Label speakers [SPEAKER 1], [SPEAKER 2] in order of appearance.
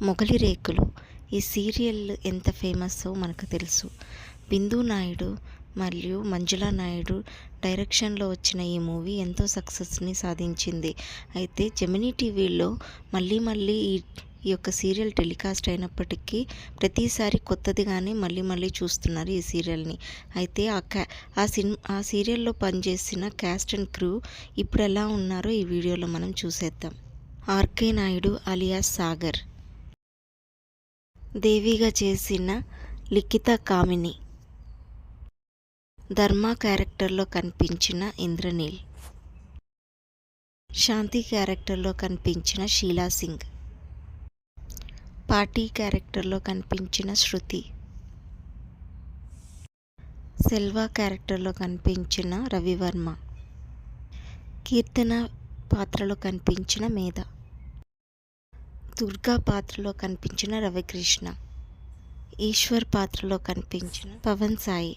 [SPEAKER 1] మొగలి రేకులు ఈ సీరియల్ ఎంత ఫేమస్సో మనకు తెలుసు. బిందు నాయుడు మరియు మంజులా నాయుడు డైరెక్షన్లో వచ్చిన ఈ మూవీ ఎంతో సక్సెస్ని సాధించింది. అయితే జెమినీ టీవీలో మళ్ళీ ఈ యొక్క సీరియల్ టెలికాస్ట్ అయినప్పటికీ ప్రతిసారి కొత్తదిగానే మళ్ళీ చూస్తున్నారు ఈ సీరియల్ని. అయితే ఆ సీరియల్లో పనిచేసిన క్యాస్ట్ అండ్ క్రూ ఇప్పుడు ఎలా ఉన్నారో ఈ వీడియోలో మనం చూసేద్దాం. ఆర్కే నాయుడు అలియాస్ సాగర్, దేవిగా చేసిన లిఖిత కామిని, ధర్మ క్యారెక్టర్లో కనిపించిన ఇంద్రనీల్, శాంతి క్యారెక్టర్లో కనిపించిన షీలా సింగ్, పార్టీ క్యారెక్టర్లో కనిపించిన శృతి, సెల్వా క్యారెక్టర్లో కనిపించిన రవివర్మ, కీర్తన పాత్రలో కనిపించిన మేధ, దుర్గా పాత్రలో కనిపించిన రవికృష్ణ, ఈశ్వర్ పాత్రలో కనిపించిన పవన్ సాయి.